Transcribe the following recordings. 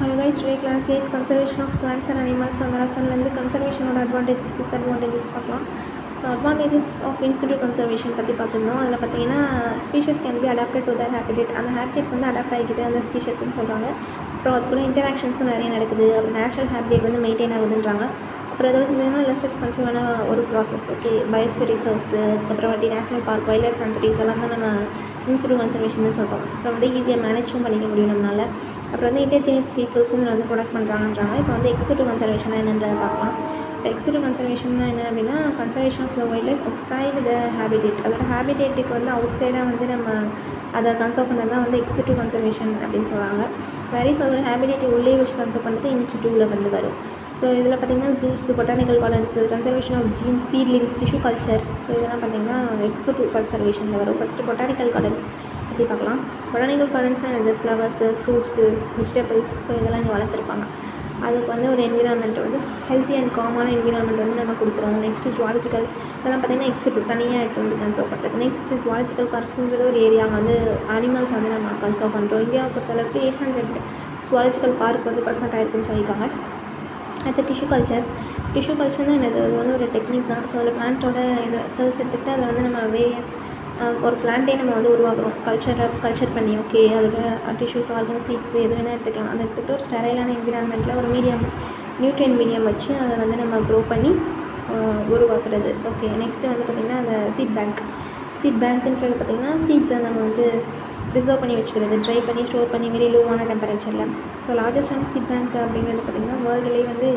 Hello guys, today class 8 conservation of plants and animals on the lesson வந்து கன்சர்வேஷனோட advantages disadvantages பார்க்கலாம். So advantages of institute conservation பற்றி பார்த்துருந்தோம். அதில் பார்த்தீங்கன்னா species can be adapted to their habitat, அந்த habitat வந்து அடாப்ட் ஆகிக்குது அந்த ஸ்பீஷஸ்ன்னு சொல்கிறாங்க. அப்புறம் அதுக்குள்ள இன்டராக்ஷன்ஸும் நிறைய நடக்குது, அப்புறம் நேச்சுரல் ஹேபிடேட் வந்து மெயின்டைன் ஆகுதுன்றாங்க. அப்புறம் அது வந்து லெஸ் எக்ஸ்பென்சிவான ஒரு ப்ராசஸ். ஓகே, பயோஸ்பியர் ரிசர்வ்ஸு, அதுக்கப்புறம் வந்து national park, wild life sanctuaries எல்லாம் தான் நம்ம இன்ஸ்டியூட் கன்சர்வேஷன் சொல்கிறோம். ஸோ அப்புறம் வந்து ஈஸியாக மேனேஜும் பண்ணிக்க முடியும் நம்மளால். அப்புறம் வந்து இன்டெலிஜென்ஸ் பீப்புள்ஸும் இதில் வந்து ப்ரொடக்ட் பண்ணுறாங்கன்றாங்க. இப்போ வந்து எக்ஸிக்யூட்டிவ் கன்சர்வேஷனாக என்னன்றதை பார்க்கலாம். இப்போ எக்ஸிக்யூட்டிவ் கன்சர்வேஷன்னா என்ன அப்படின்னா, conservation of the wildlife outside the habitat, அதோட ஹேபிடேட்டுக்கு வந்து அவுட் சைடாக வந்து நம்ம அதை கன்சர்வ் பண்ணது தான் வந்து எக்ஸிக்யூட்டிவ் கன்சர்வேஷன் அப்படின்னு சொல்கிறாங்க. வேரிஸ் ஒரு ஹேபிடேட்டை உள்ளே வச்சு கன்சர்வ் பண்ணுறது இன்ஸ்டியூட்டில் வந்து வரும். ஸோ இதில் பார்த்திங்கன்னா zoos, botanical gardens, conservation of gene, seedlings, tissue culture, so இதெல்லாம் பார்த்திங்கன்னா எக்ஸிக்யூட்டிவ் கன்சர்வேஷனில் வரும். ஃபஸ்ட்டு பொட்டானிக்கல் கார்டன்ஸ் பற்றி பார்க்கலாம். பொட்டானிக்கல் கார்டன்ஸ்னால் இது ஃப்ளவர்ஸு, ஃப்ரூட்ஸு, வெஜிடபிள்ஸ், ஸோ இதெல்லாம் இங்கே வளர்த்துருப்பாங்க. அதுக்கு வந்து ஒரு என்விரான்மெண்ட் வந்து ஹெல்த்தி அண்ட் காமான என்விரான்மெண்ட் வந்து நம்ம கொடுக்குறோம். நெக்ஸ்ட்டு ஜுவாலஜிக்கல், இதெல்லாம் பார்த்திங்கன்னா எக்ஸிக்யூட்டிவ் தனியாக எடுத்து வந்து கன்சர்வ் பண்ணுறது. நெக்ஸ்ட்டு ஜுவாலஜிக்கல் பார்க்ஸுங்கிறது ஒரு ஏரியா வந்து அனிமல்ஸ் வந்து நம்ம கன்சர்வ் பண்ணுறோம். இந்தியாவை பொறுத்தளவுக்கு 800 ஜுவாலஜிக்கல் பார்க் வந்து பர்சன்ட் ஆயிருக்குன்னு சொல்லியிருக்காங்க. அடுத்து டிஷ்யூ கல்ச்சர். டிஷ்யூ கல்ச்சர்னால் என்னது, அது வந்து ஒரு டெக்னிக் தான். ஸோ அதில் பிளான்ட்டோட இது செல்ஸ் எடுத்துக்கிட்டு அதில் வந்து நம்ம வேரியஸ் ஒரு பிளான்ட்டே நம்ம வந்து உருவாக்குறோம் கல்ச்சர் பண்ணி. ஓகே, அதில் டிஷ்யூஸ், ஆர்கன், சீட்ஸ் எது வேணால் எடுத்துக்கலாம். அதை எடுத்துக்கிட்டு ஒரு ஸ்டெரைலான என்விரான்மெண்ட்டில் ஒரு மீடியம், நியூட்ரியன் மீடியம் வச்சு அதை வந்து நம்ம க்ரோ பண்ணி உருவாக்குறது. ஓகே, நெக்ஸ்ட்டு வந்து பார்த்திங்கன்னா அந்த சீட் பேங்க்குன்றது பார்த்திங்கன்னா சீட்ஸை நம்ம வந்து ப்ரிசர்வ் பண்ணி வச்சுக்கிறது, ட்ரை பண்ணி ஸ்டோர் பண்ணி வெரி லோவான டெம்பரேச்சரில். ஸோ லார்ஜஸ்டான சீட் பேங்க் அப்படிங்கிறது பார்த்திங்கன்னா வேர்ல்டுலேயே வந்து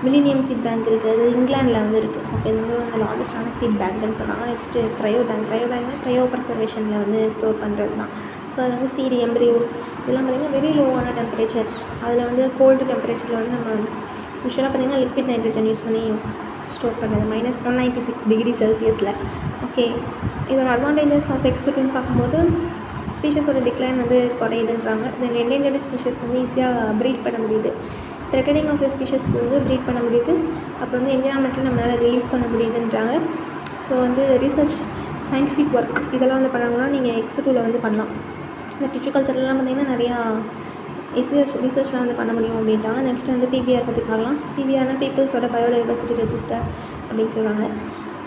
மில்லினியம் சீட் பேங்க் இருக்குது, அது இங்கிலாண்டில் வந்து இருக்குது. ஓகே, இது வந்து அந்த லார்ஜஸ்டான சீட் பேங்க்னு சொன்னாங்க. நெக்ஸ்ட்டு க்ரையோ பேங்க்னா க்ரையோ ப்ரிசர்வேஷனில் வந்து ஸ்டோர் பண்ணுறது தான். ஸோ அது வந்து சீடு, எம்ப்ரியோஸ் இதெல்லாம் பார்த்திங்கன்னா வெரி லோவான டெம்பரேச்சர், அதில் வந்து கோல்டு டெம்பரேச்சரில் வந்து நம்ம யூஸ்வலாக பார்த்திங்கன்னா லிக்விட் நைட்ரஜன் யூஸ் பண்ணி ஸ்டோர் பண்ணுறது -196 டிகிரி செல்சியஸில். ஓகே, இதோட அட்வான்டேஜஸ் ஆஃப் எக்ஸிக்யூட்டிவ்னு பார்க்கும்போது ஸ்பீஷஸோட டிக்ளைன் வந்து குறையுதுன்றாங்க. தென் என்டேஞ்சர்டு ஸ்பீஷஸ் வந்து ஈஸியாக ப்ரீட் பண்ண முடியுது. த்ரெட்டனிங் ஆஃப் த ஸ்பீஷஸ் வந்து ப்ரீட் பண்ண முடியுது. அப்புறம் வந்து என்விரான்மெண்ட்டில் நம்மளால் ரிலீஸ் பண்ண முடியுதுன்றாங்க. ஸோ வந்து ரிசர்ச், சயின்டிஃபிக் ஒர்க் இதெல்லாம் வந்து பண்ணணும்னா நீங்கள் எக்ஸிக்யூட்டிவில் வந்து பண்ணலாம். இந்த டிஷ்யூ கல்ச்சர்லாம் பார்த்திங்கன்னா நிறையா ரிசர்ச்லாம் வந்து பண்ண முடியும் அப்படின்ட்டாங்க. நெக்ஸ்ட் வந்து பிபிஆர் பற்றி பார்க்கலாம். பிபிஆர்னால் பீப்புள்ஸோட பயோடைவர்சிட்டி ரெஜிஸ்டர் அப்படின்னு சொல்லுவாங்க.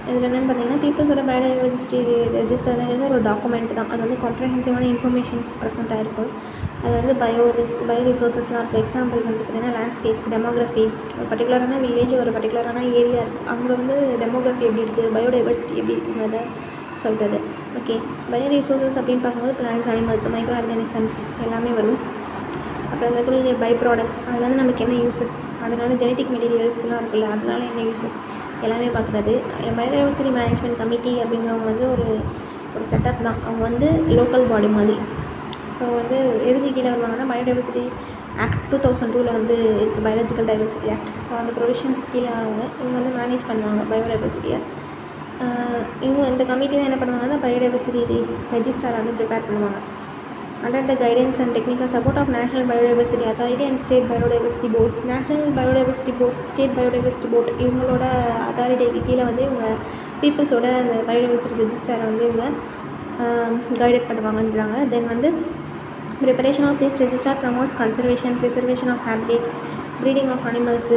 இதில் என்னென்னு பார்த்தீங்கன்னா பீப்புள்ஸோட பயோடைவர்சிட்டி ரெஜிஸ்டர் ஒரு டாக்குமெண்ட் தான். அது வந்து காம்ப்ரஹென்சிவான இன்ஃபர்மேஷன்ஸ் ப்ரெசென்ட்டாக இருக்கும். அது வந்து பயோ ரிசோர்ஸஸ்லாம் இருக்கும். எக்ஸாம்பிள் வந்து பார்த்திங்கன்னா லேண்ட்ஸ்கேப்ஸ், டெமோகிராஃபி, ஒரு பர்டிகுலரான வில்லேஜ், ஒரு பர்டிகுலரான ஏரியா இருக்குது, அங்கே வந்து டெமோகிராஃபி எப்படி இருக்குது, பயோடைவர்சிட்டி எப்படி இருக்குங்கிறத சொல்கிறது. ஓகே, பயோ ரிசோர்ஸஸ் அப்படின்னு பார்க்கும்போது பிளான்ஸ், அனிமல்ஸ், மைக்ரோ ஆர்கானிசம்ஸ் எல்லாமே வரும். அப்புறம் இருக்கக்கூடிய பை ப்ராடக்ட்ஸ், அதில் வந்து நமக்கு என்ன யூஸஸ், அதனால ஜெனட்டிக் மெட்டீரியல்ஸ்லாம் இருக்குல்ல, அதனால என்ன யூஸஸ் எல்லாமே பார்க்குறது. பயோடைவர்சிட்டி மேனேஜ்மெண்ட் கமிட்டி அப்படிங்கிறவங்க வந்து ஒரு செட்டப் தான். அவங்க வந்து லோக்கல் பாடி மாதிரி. ஸோ வந்து எதுக்கு கீழே வருவாங்கன்னா பயோடைவர்சிட்டி ஆக்ட் 2002 வந்து இருக்குது, பயாலஜிக்கல் டைவர்சிட்டி ஆக்ட். ஸோ அந்த ப்ரொவிஷன்ஸ் கீழே இவங்க வந்து மேனேஜ் பண்ணுவாங்க பயோடைவர்சிட்டியை. இவங்க இந்த கமிட்டி தான் என்ன பண்ணுவாங்கன்னா பயோடைவர்சிட்டி ரெஜிஸ்டரை வந்து ப்ரிப்பேர் பண்ணுவாங்க. Under the guidance and technical support of National Biodiversity Authority and State Biodiversity Boards, National Biodiversity Board, State Biodiversity Board இவங்களோட அத்தாரிட்டிக்கு கீழே வந்து இவங்க பீப்புள்ஸோட அந்த பயோடைவர்சிட்டி ரெஜிஸ்டரை வந்து இவங்க கைடட் பண்ணுவாங்கன்றாங்க. தென் வந்து preparation of this register promotes conservation, preservation of habitats, breeding of animals,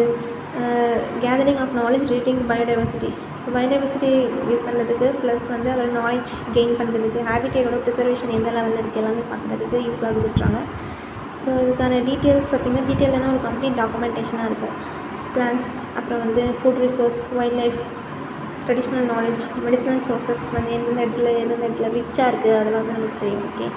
gathering of knowledge relating to biodiversity. So biodiversity இது பண்ணுறதுக்கு ப்ளஸ் வந்து அதோட நாலேஜ் கெயின் பண்ணுறதுக்கு, ஹேபிட்டேட்டோட ப்ரிசர்வேஷன் எந்த லெவலில் இருக்குது எல்லாமே பார்க்குறதுக்கு யூஸ் ஆகுதுன்றாங்க. ஸோ இதுக்கான டீட்டெயில்ஸ் அப்படின்னா டீட்டெயிலான ஒரு கம்ப்ளீட் டாக்குமெண்டேஷனாக இருக்கும். பிளான்ஸ், அப்புறம் வந்து food resource, wild life, traditional knowledge, medicinal sources வந்து எந்தெந்த இடத்துல ரிச்சாக இருக்குது அதெல்லாம் வந்து நமக்கு தெரியும். ஓகே.